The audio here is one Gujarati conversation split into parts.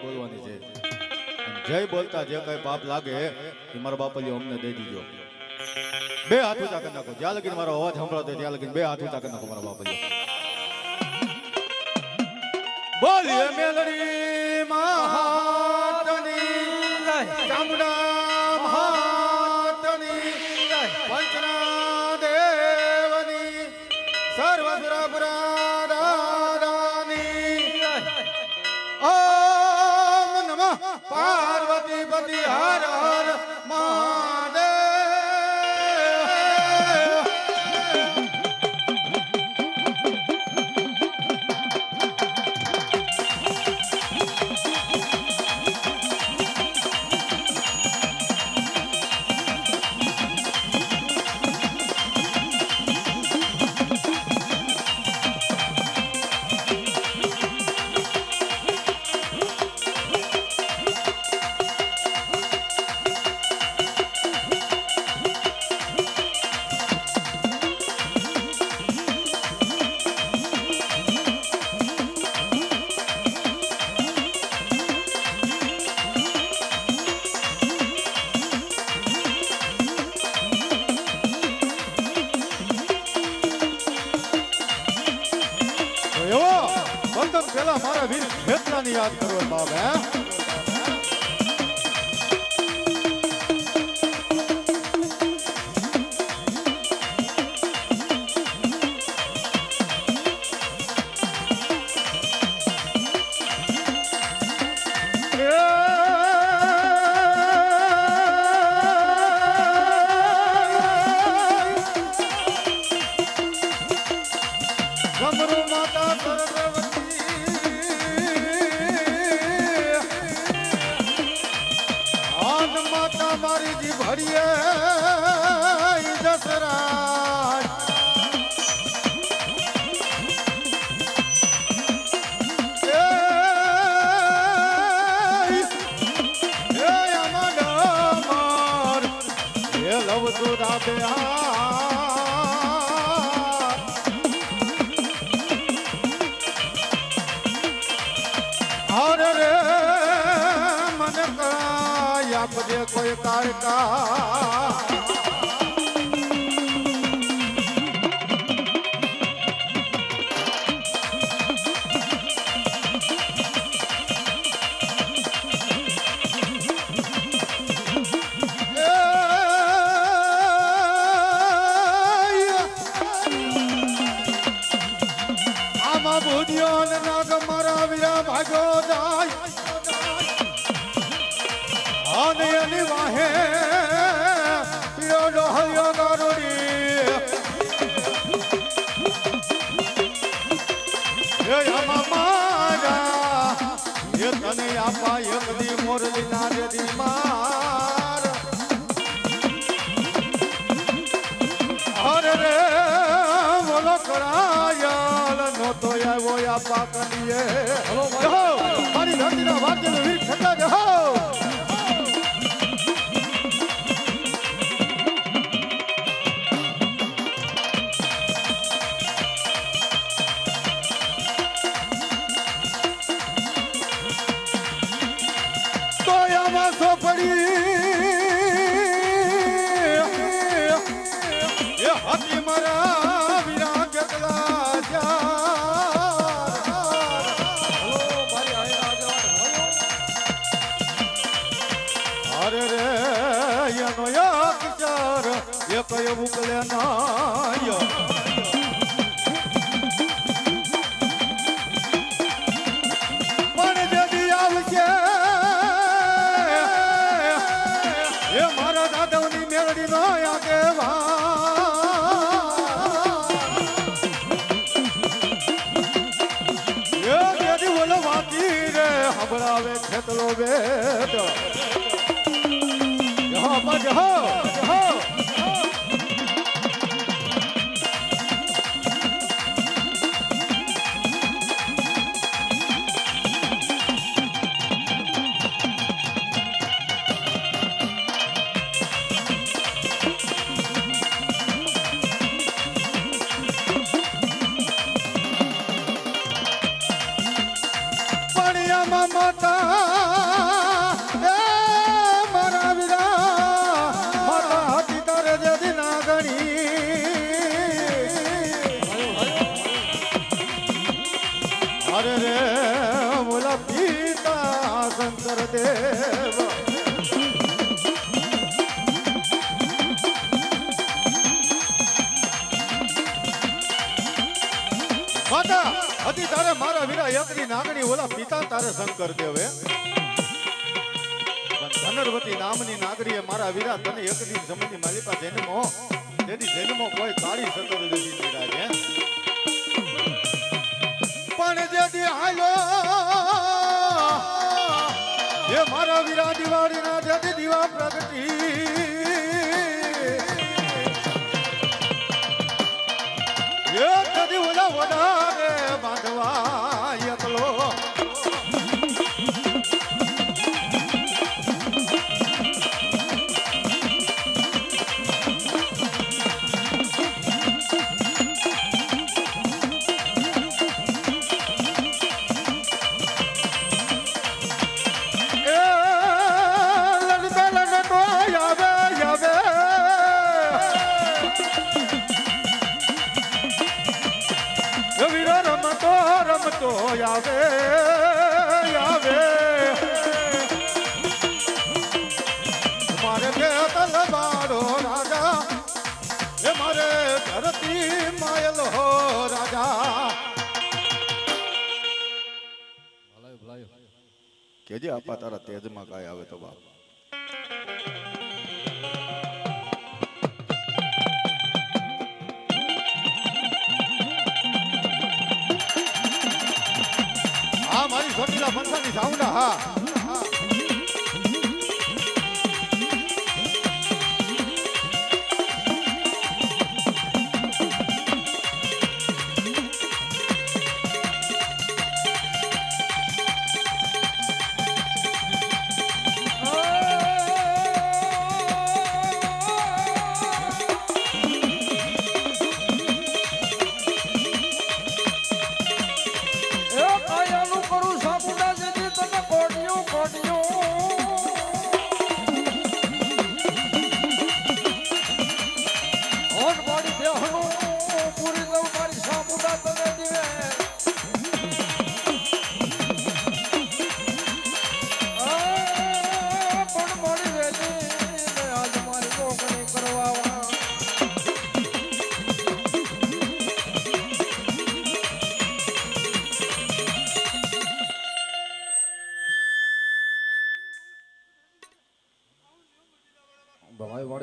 બોલવાની છે. જય બોલતા જે કઈ પાપ લાગે એ મારા બાપલિયો અમને દઈ દીજો. બે હાથ ઊંચા કરી નાખો. જ્યાં લગીને મારો અવાજ સંભળાતો ત્યાં લગીને બે હાથ ઊંચા કરી નાખો મારા બાપલિયો. બોલીએ મેલડી માતની ચામુંડા માતની પંચના દેવની સર્વસુરપુરા દાદાની ઓમ નમઃ પાર્વતી પતિ હર હર મહાદેવ. પેલા મારા વીર ખેતરાની યાદ કરો બાપ. હે મારી જી ભરીએ દસરાજ અમાર એ લવ સુરા બે અરે રે મને આપજે કોઈ કારકા આમાં ભૂદ્યો ને નાગ મારા વીરા ભાગ્યો જાય અને એની વાહે પીરો ડોહ્યો ગારોડી એ આમાં મારા એ તને આપા એક દી મોરલી ના દી માર અરે રે બોલો કરાયલ નો તો આવ્યો આપા કરીએ મારી ધરતીના વાક્યનો વીર ખંડા જ હો. હાથી મારા વીરા કેટલા અરે રે એનો એક ચાર એક ઉકલે નાય પણ જદી આવશે એ મારા દાદાની મેળડી નો આગેવા હબળાવે ખેતલો બેટ જહો જહો જહો માતા સાગર દેવ માતા હતી તારે મારા વીરા એકની નાગણી ઓલા પિતા તારે શંકર દેવે ધનરવતી નામની નાગરીએ મારા વીરા તને એકની સમયની માલિકા જન્મો તેની જન્મો કોઈ કાળી સતર દેવી નિરાજે પણ જેથી હાલો એ મારા વીરા દિવાળીના જેથી દીવા પ્રગટી એ કદી ઓલા વધારે બાંધવા એકલો રમતો આવે આવે મારે બે તલવારો રાજા એ મારે ધરતી માયલ હો રાજા કેજે આપા તારા તેજમાં કાય આવે તો બાપ મારી છોટીલા પંથાની સાઉન્ડા હા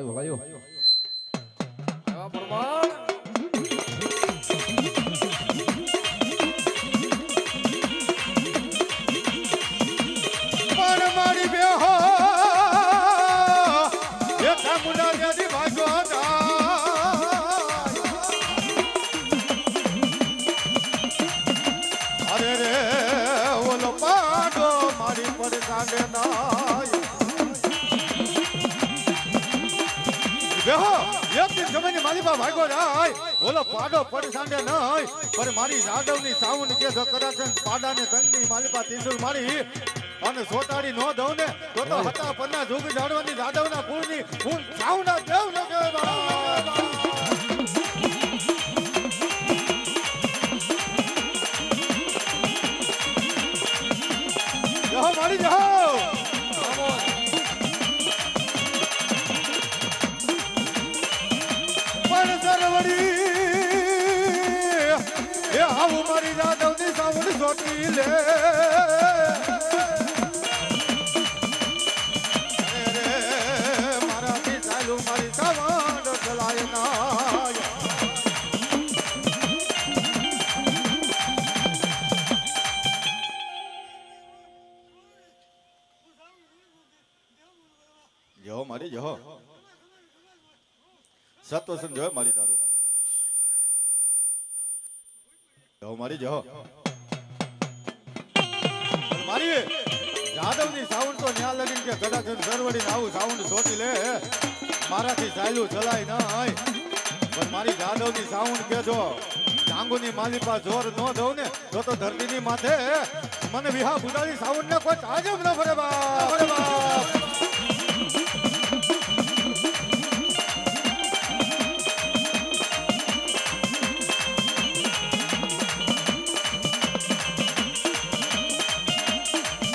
ભલાયો આવા પ્રમાણ માર મારી બેહો એ કામુડા દેદી ભાગો અરે રે ઓલો પાડો મારી પર કાંડે ના બેહો એક દિન જમીની માલિપા ભાગો જાય બોલો પાડો પડી સાંડે ન હોય પણ મારી જાદવની સાઉન્ડ કે જો કદાચ પાડાને તંગની માલિપા ત્રિશુલ મારી અને સોતાડી નો દઉં ને તો હતા પન્ના જોગ જાડવાની જાદવના કુળની હું સાઉન્ડ દેવ ન જાઓ મારી જાઓ એ આવું મારી જાદવની સાઉન્ડ સોટી લે મારાથી ચાલુ મારી સાઉન્ડ ચલાય ના જો મારી જો સત્વસન જો મારી તારું જો મારી જો મારી જાદવની સાઉન્ડ તો ન્યા લગીન કે કદાચ સરવડી આવું સાઉન્ડ સોટી લે મારાથી ચાલ્યું ચલાય નહીં પણ મારી જાદવની સાઉન્ડ કે જો ડાંગુની માલિપા જોર ન દઉં ને તો ધરતીની માથે મને વિહા બુડાળી સાઉન્ડ ને કોઈ તાજબ ન ફરે બાપ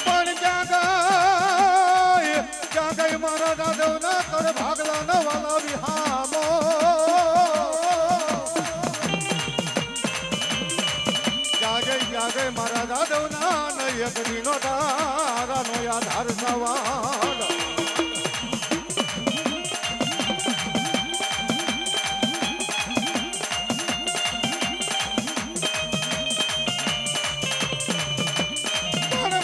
પણ જાગા વિહામો જાગે મારા જાદવના નય કરીનો તારાનો આધાર સવાલ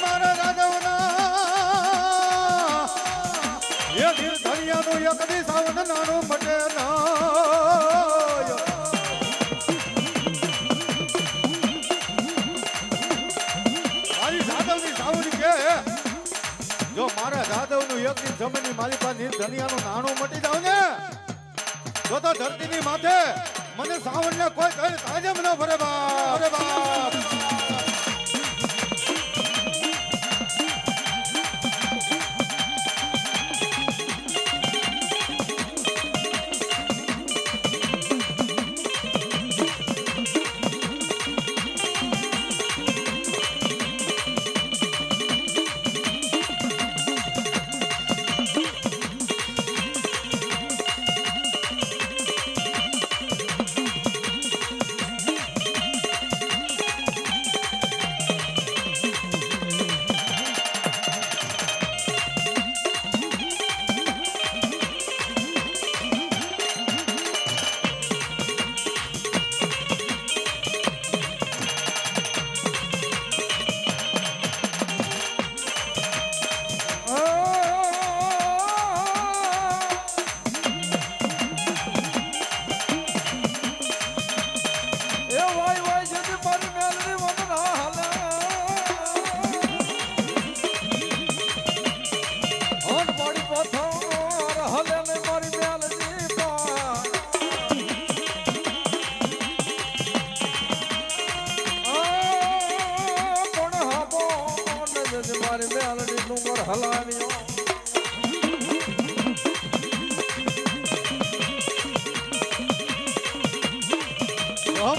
મારા જાદવના એ ધીર ધનિયાનું એક દી સાવન નાનું મટે ના જો મારા જાદવ નું એક દિન જમીનની મારી પાસે ધનિયાનું નાણું મટી જાવ ને તો ધરતીની માથે મને સાવણ ને કોઈ કઈ તાજમ ન ભરે બાપ અરે બાપ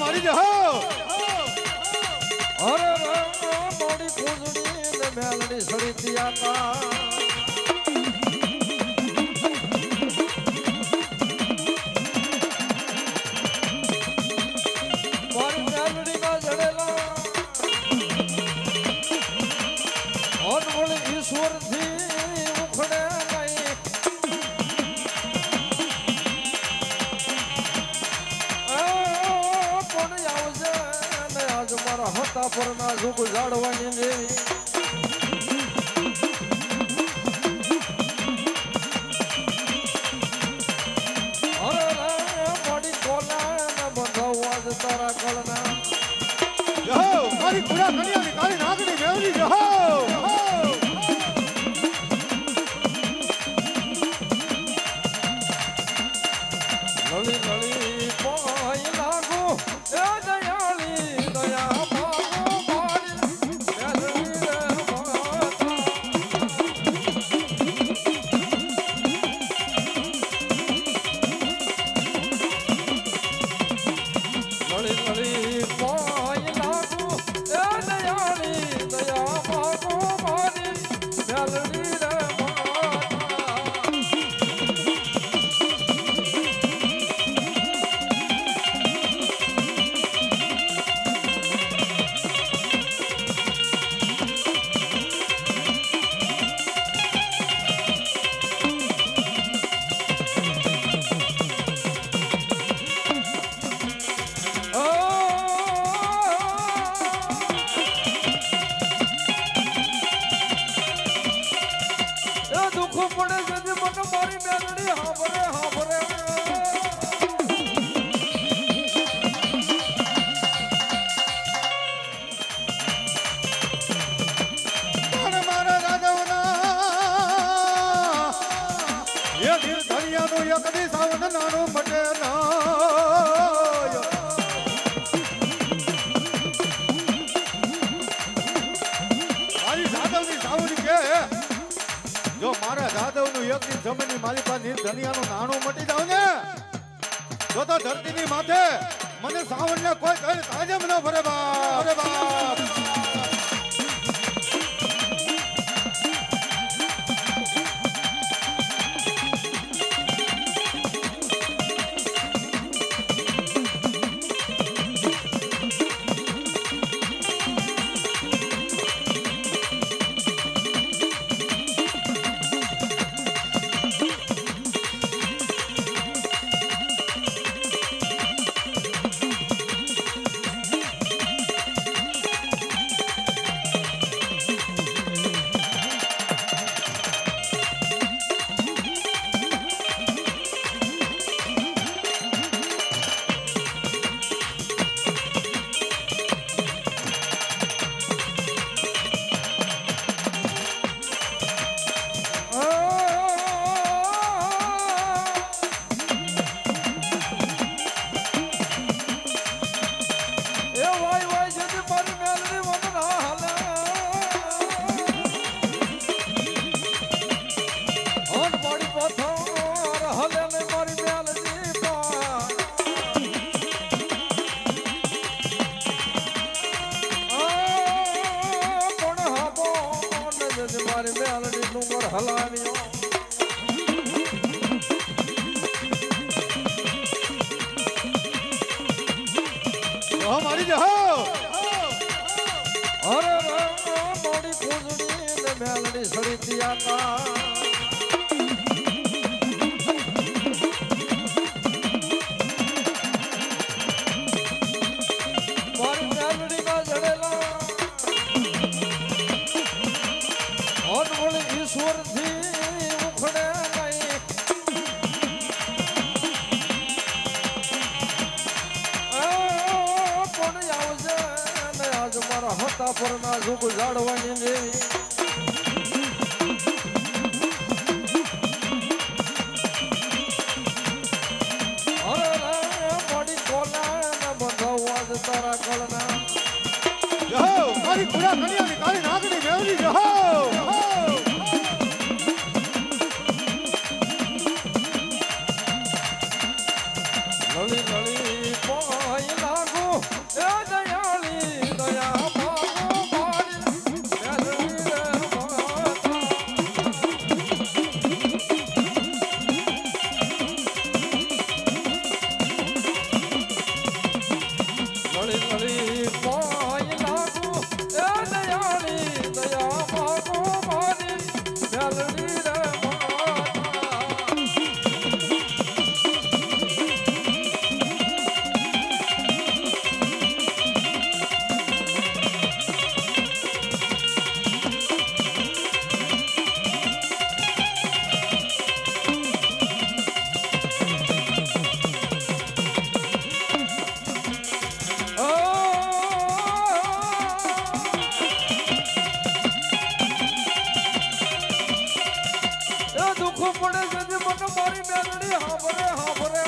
મારી જાઓ અરે મોડી કુંજડી ને મેલડી સડી દિયા મારી મેલડી ના જડેલા અનમોલ ઈશ્વર થી ઉખડે નહીં મારા હતા પર ના ઝુક જાડવાની દેવી અરે મોડી કોલા ના બંધાવા જ તારા કળના મારી પૂરા કન્યાની કાળી નાગણી મેળવી જાઓ લળી લળી પોઈ લાગુ એ દયાળી દયા જો મારા જાદવ નું એક દિન જમીનની મારી પાસે ધનિયાનું નાણું મટી જાવ ને તો ધરતીની માથે મને સાવણ ને કોઈ કઈ તાજમ ન ભરે બાપ અરે બાપ પડે મારી મેલડી ડુંગર હલાવ્યો મારી જહો અરે મોડી કુંજડી ને મેલડી સડી આકા મારી મેલડી ના જડેલા અનમોલ ઈશ્વર થી ઉખડે નહીં પણ આવજે ને આજ મારા હતા પર ના જુગ જાડવાની દેવી મોડી કોલા ને બંધાવવા જ તારા કળના જહો મારી પૂરા કન્યાની કાળી નાગની મેળવી જહો લળી લળી પાઈ લાગુ એ દયાળી દયા માગો મારી મેલડી રે માતા લળી લળી પાઈ લાગુ એ દયાળી દયા માગો મારી મેલડી રે માતા દુઃખ પડે છે મને મારી મેલડી હાંભરે હાંભરે